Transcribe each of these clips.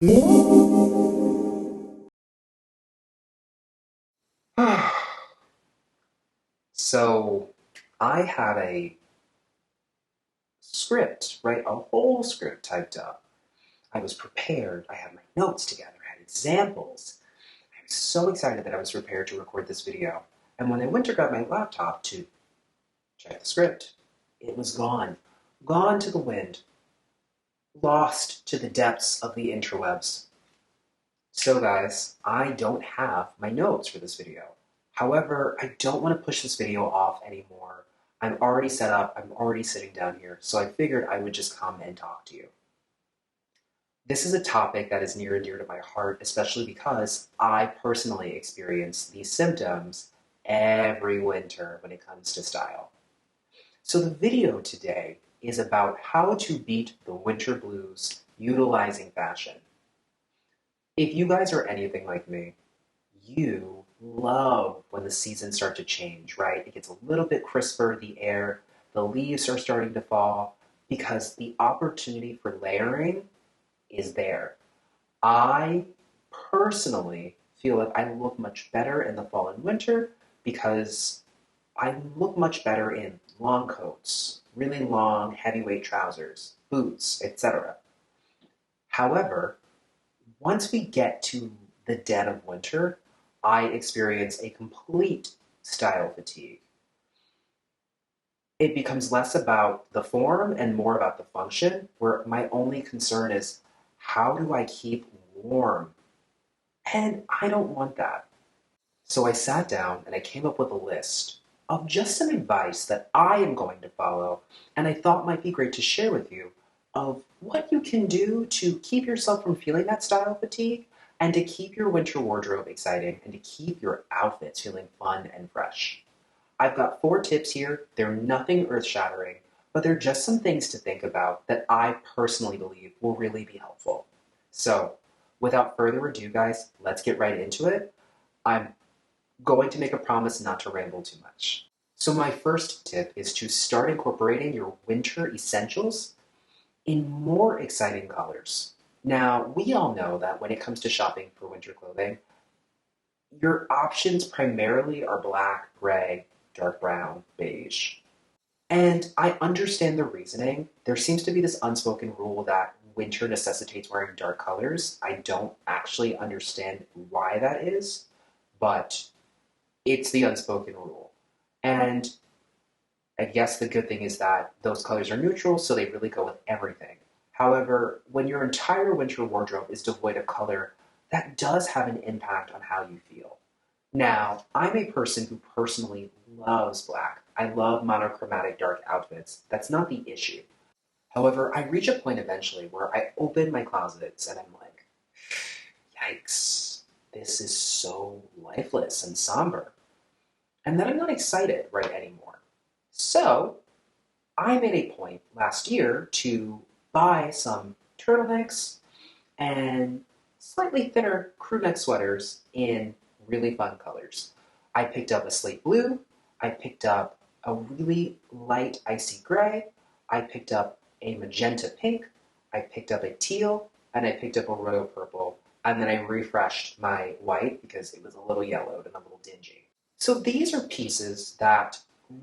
So I had a script, right? A whole script typed up. I was prepared. I had my notes together. I had examples. I was so excited that I was prepared to record this video. And when I went to grab my laptop to check the script, it was gone. Gone to the wind. Lost to the depths of the interwebs. So guys, I don't have my notes for this video. However, I don't want to push this video off anymore. I'm already set up, I'm already sitting down here, so I figured I would just come and talk to you. This is a topic that is near and dear to my heart, especially because I personally experience these symptoms every winter when it comes to style. So the video today is about how to beat the winter blues utilizing fashion. If you guys are anything like me, you love when the seasons start to change, right? It gets a little bit crisper, the air, the leaves are starting to fall, because the opportunity for layering is there. I personally feel like I look much better in the fall and winter because I look much better in long coats, really long, heavyweight trousers, boots, etc. However, once we get to the dead of winter, I experience a complete style fatigue. It becomes less about the form and more about the function, where my only concern is, how do I keep warm? And I don't want that. So I sat down and I came up with a list of just some advice that I am going to follow and I thought might be great to share with you, of what you can do to keep yourself from feeling that style fatigue and to keep your winter wardrobe exciting and to keep your outfits feeling fun and fresh. I've got 4 tips here. They're nothing earth-shattering, but they're just some things to think about that I personally believe will really be helpful. So, without further ado, guys, let's get right into it. I'm going to make a promise not to ramble too much. So my first tip is to start incorporating your winter essentials in more exciting colors. Now, we all know that when it comes to shopping for winter clothing, your options primarily are black, gray, dark brown, beige. And I understand the reasoning. There seems to be this unspoken rule that winter necessitates wearing dark colors. I don't actually understand why that is, but it's the unspoken rule. And I guess the good thing is that those colors are neutral, so they really go with everything. However, when your entire winter wardrobe is devoid of color, that does have an impact on how you feel. Now, I'm a person who personally loves black. I love monochromatic dark outfits. That's not the issue. However, I reach a point eventually where I open my closets and I'm like, yikes, this is so lifeless and somber. And then I'm not excited right anymore. So I made a point last year to buy some turtlenecks and slightly thinner crew neck sweaters in really fun colors. I picked up a slate blue, I picked up a really light icy gray, I picked up a magenta pink, I picked up a teal, and I picked up a royal purple, and then I refreshed my white because it was a little yellowed and a little dingy. So these are pieces that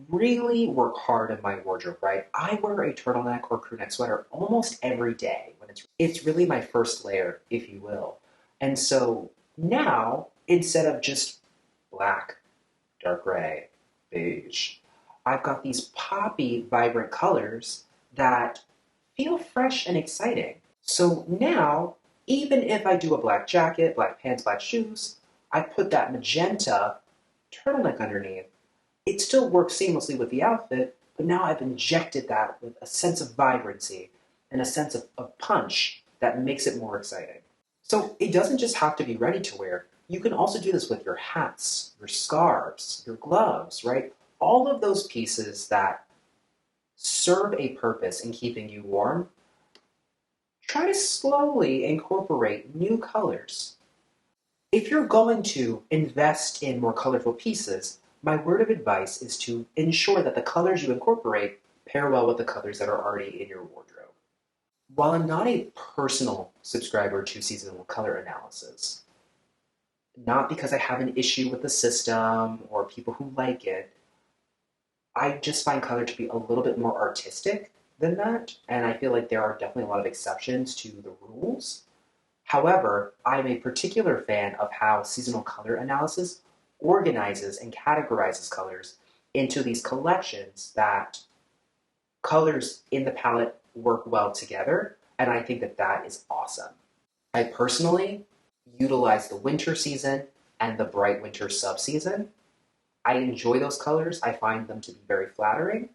really work hard in my wardrobe, right? I wear a turtleneck or crew neck sweater almost every day when it's really my first layer, if you will. And so now, instead of just black, dark gray, beige, I've got these poppy, vibrant colors that feel fresh and exciting. So now, even if I do a black jacket, black pants, black shoes, I put that magenta turtleneck underneath. It still works seamlessly with the outfit, but now I've injected that with a sense of vibrancy and a sense of punch that makes it more exciting. So it doesn't just have to be ready to wear. You can also do this with your hats, your scarves, your gloves, right? All of those pieces that serve a purpose in keeping you warm, try to slowly incorporate new colors. If you're going to invest in more colorful pieces, my word of advice is to ensure that the colors you incorporate pair well with the colors that are already in your wardrobe. While I'm not a personal subscriber to seasonal color analysis, not because I have an issue with the system or people who like it, I just find color to be a little bit more artistic than that, and I feel like there are definitely a lot of exceptions to the rules. However, I'm a particular fan of how seasonal color analysis organizes and categorizes colors into these collections that colors in the palette work well together, and I think that that is awesome. I personally utilize the winter season and the bright winter subseason. I enjoy those colors. I find them to be very flattering.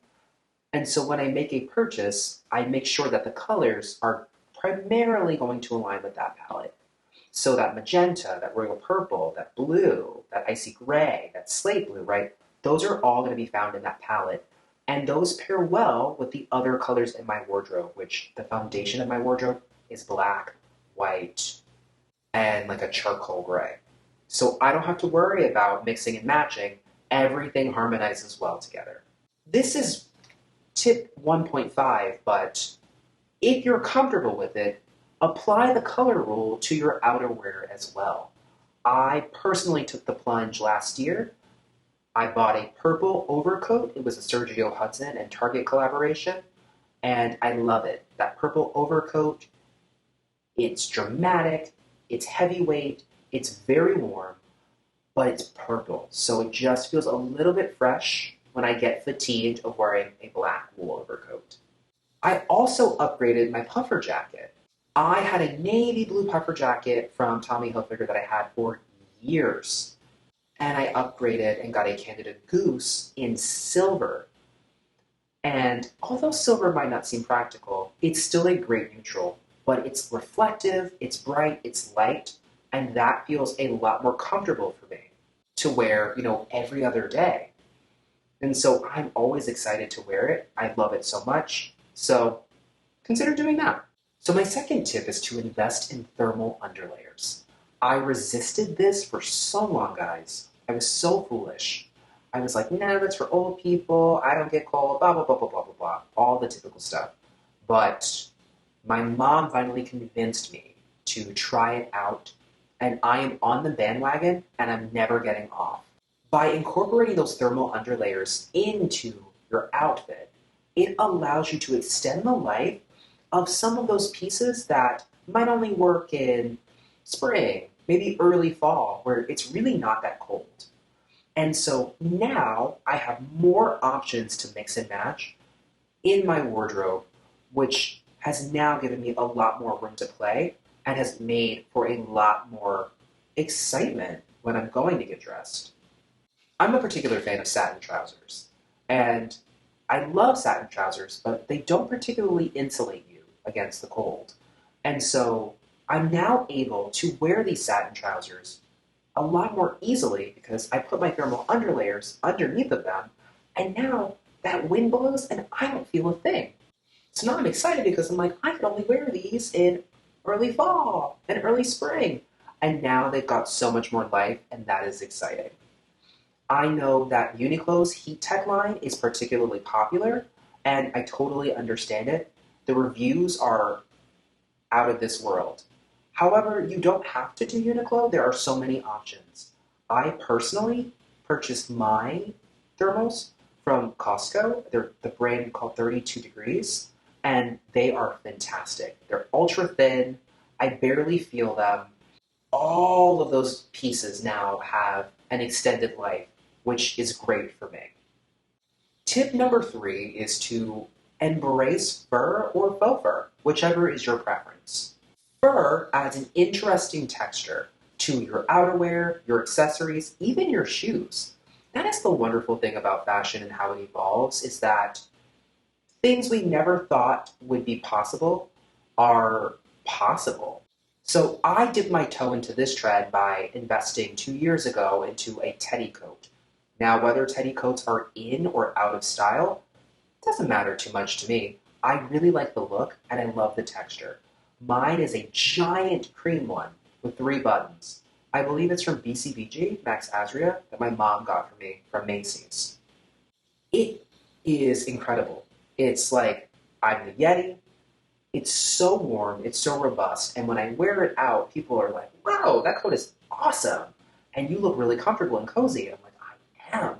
And so when I make a purchase, I make sure that the colors are primarily going to align with that palette. So that magenta, that royal purple, that blue, that icy gray, that slate blue, right? Those are all going to be found in that palette. And those pair well with the other colors in my wardrobe, which the foundation of my wardrobe is black, white, and like a charcoal gray. So I don't have to worry about mixing and matching. Everything harmonizes well together. This is tip 1.5, but if you're comfortable with it, apply the color rule to your outerwear as well. I personally took the plunge last year. I bought a purple overcoat. It was a Sergio Hudson and Target collaboration, and I love it. That purple overcoat, it's dramatic, it's heavyweight, it's very warm, but it's purple. So it just feels a little bit fresh when I get fatigued of wearing a black wool overcoat. I also upgraded my puffer jacket. I had a navy blue puffer jacket from Tommy Hilfiger that I had for years. And I upgraded and got a Candida Goose in silver. And although silver might not seem practical, it's still a great neutral. But it's reflective, it's bright, it's light, and that feels a lot more comfortable for me to wear, every other day. And so I'm always excited to wear it. I love it so much. So consider doing that. So my second tip is to invest in thermal underlayers. I resisted this for so long, guys. I was so foolish. I was like, no, that's for old people. I don't get cold, blah, blah, blah, blah, blah, blah, blah. All the typical stuff. But my mom finally convinced me to try it out. And I am on the bandwagon, and I'm never getting off. By incorporating those thermal underlayers into your outfit, it allows you to extend the life of some of those pieces that might only work in spring, maybe early fall, where it's really not that cold. And so now I have more options to mix and match in my wardrobe, which has now given me a lot more room to play and has made for a lot more excitement when I'm going to get dressed. I'm a particular fan of satin trousers, and I love satin trousers, but they don't particularly insulate you against the cold. And so I'm now able to wear these satin trousers a lot more easily because I put my thermal underlayers underneath of them, and now that wind blows and I don't feel a thing. So now I'm excited because I'm like, I could only wear these in early fall and early spring. And now they've got so much more life, and that is exciting. I know that Uniqlo's Heat Tech line is particularly popular, and I totally understand it. The reviews are out of this world. However, you don't have to do Uniqlo. There are so many options. I personally purchased my thermals from Costco. They're the brand called 32 Degrees, and they are fantastic. They're ultra thin. I barely feel them. All of those pieces now have an extended life, which is great for me. Tip number 3 is to embrace fur or faux fur, whichever is your preference. Fur adds an interesting texture to your outerwear, your accessories, even your shoes. That is the wonderful thing about fashion and how it evolves, is that things we never thought would be possible are possible. So I dipped my toe into this trend by investing 2 years ago into a teddy coat. Now, whether teddy coats are in or out of style doesn't matter too much to me. I really like the look and I love the texture. Mine is a giant cream one with 3 buttons. I believe it's from BCBG, Max Azria, that my mom got for me from Macy's. It is incredible. It's like I'm the Yeti, It's so warm, it's so robust, and when I wear it out, people are like, wow, that coat is awesome. And you look really comfortable and cozy. And I'm like, I am.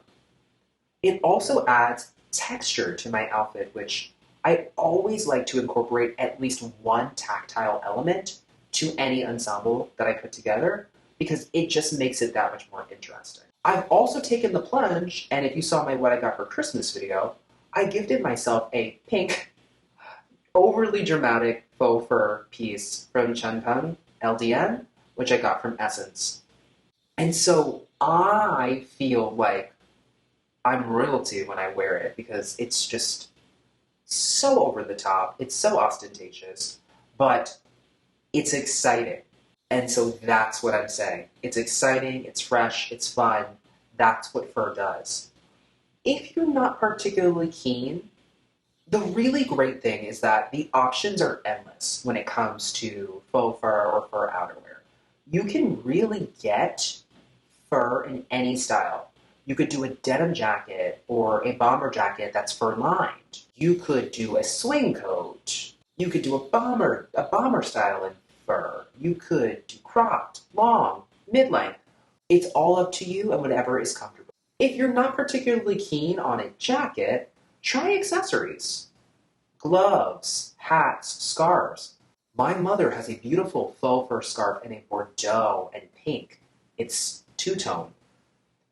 It also adds texture to my outfit, which I always like to incorporate at least one tactile element to any ensemble that I put together because it just makes it that much more interesting. I've also taken the plunge, and if you saw my What I Got for Christmas video, I gifted myself a pink, overly dramatic faux fur piece from Chunpeng LDN, which I got from Essence. And so I feel like I'm royalty when I wear it because it's just so over the top. It's so ostentatious, but it's exciting. And so that's what I'm saying. It's exciting, it's fresh, it's fun. That's what fur does. If you're not particularly keen, the really great thing is that the options are endless when it comes to faux fur or fur outerwear. You can really get fur in any style. You could do a denim jacket or a bomber jacket that's fur lined. You could do a swing coat. You could do a bomber style in fur. You could do cropped, long, mid-length. It's all up to you and whatever is comfortable. If you're not particularly keen on a jacket, try accessories. Gloves, hats, scarves. My mother has a beautiful faux fur scarf in a Bordeaux and pink. It's two-tone.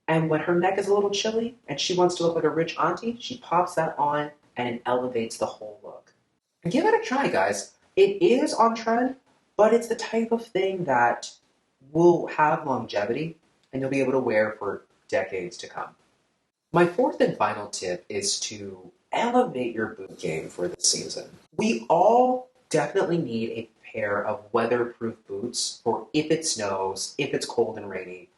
And when her neck is a little chilly and she wants to look like a rich auntie, she pops that on and it elevates the whole look. Give it a try, guys. It is on trend, but it's the type of thing that will have longevity and you'll be able to wear for decades to come. My fourth and final tip is to elevate your boot game for the season. We all definitely need a pair of weatherproof boots for if it snows, if it's cold and rainy.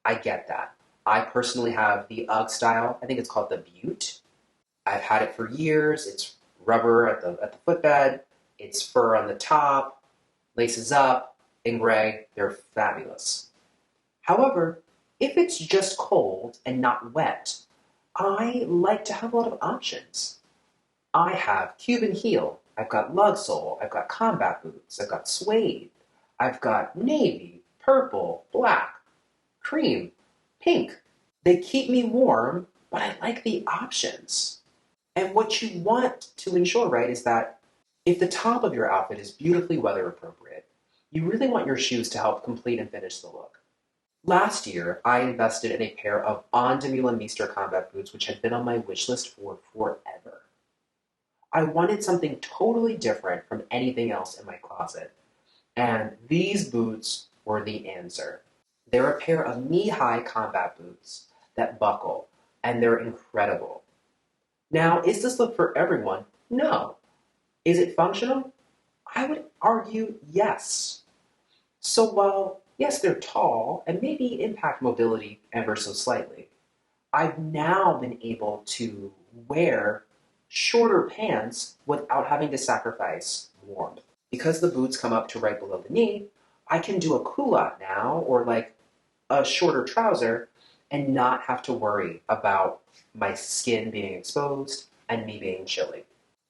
I get that. I personally have the UGG style. I think it's called the Butte. I've had it for years. It's rubber at the footbed. It's fur on the top, laces up, in gray. They're fabulous. However, if it's just cold and not wet, I like to have a lot of options. I have Cuban heel. I've got lug sole. I've got combat boots. I've got suede. I've got navy, purple, black, cream, pink. They keep me warm, but I like the options. And what you want to ensure, right, is that if the top of your outfit is beautifully weather appropriate, you really want your shoes to help complete and finish the look. Last year, I invested in a pair of On Demi Meester combat boots, which had been on my wish list for forever. I wanted something totally different from anything else in my closet, and these boots were the answer. They're a pair of knee-high combat boots that buckle, and they're incredible. Now, is this look for everyone? No. Is it functional? I would argue yes. So while, yes, they're tall and maybe impact mobility ever so slightly, I've now been able to wear shorter pants without having to sacrifice warmth. Because the boots come up to right below the knee, I can do a culotte now, or like a shorter trouser, and not have to worry about my skin being exposed and me being chilly.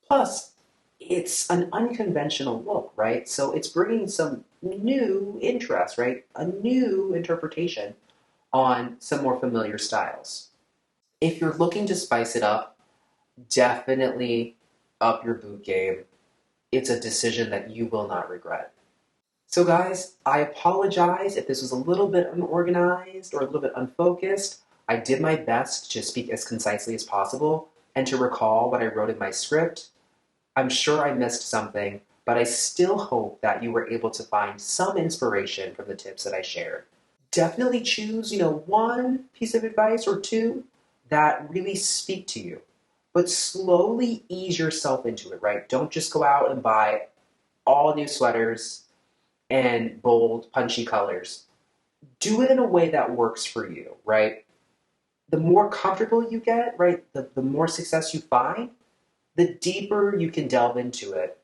Plus, it's an unconventional look, right? So it's bringing some new interest, right? A new interpretation on some more familiar styles. If you're looking to spice it up, definitely up your boot game. It's a decision that you will not regret. So guys, I apologize if this was a little bit unorganized or a little bit unfocused. I did my best to speak as concisely as possible and to recall what I wrote in my script. I'm sure I missed something, but I still hope that you were able to find some inspiration from the tips that I shared. Definitely choose, one piece of advice or two that really speak to you, but slowly ease yourself into it, right? Don't just go out and buy all new sweaters and bold, punchy colors. Do it in a way that works for you, right? The more comfortable you get, right, the more success you find, the deeper you can delve into it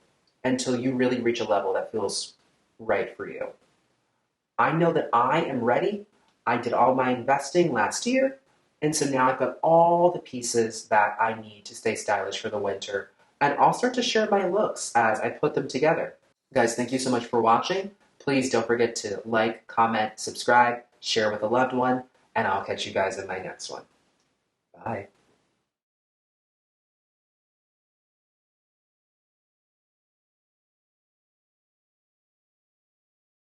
until you really reach a level that feels right for you. I know that I am ready. I did all my investing last year, and so now I've got all the pieces that I need to stay stylish for the winter. and I'll start to share my looks as I put them together. Guys, thank you so much for watching. Please don't forget to like, comment, subscribe, share with a loved one, and I'll catch you guys in my next one. Bye.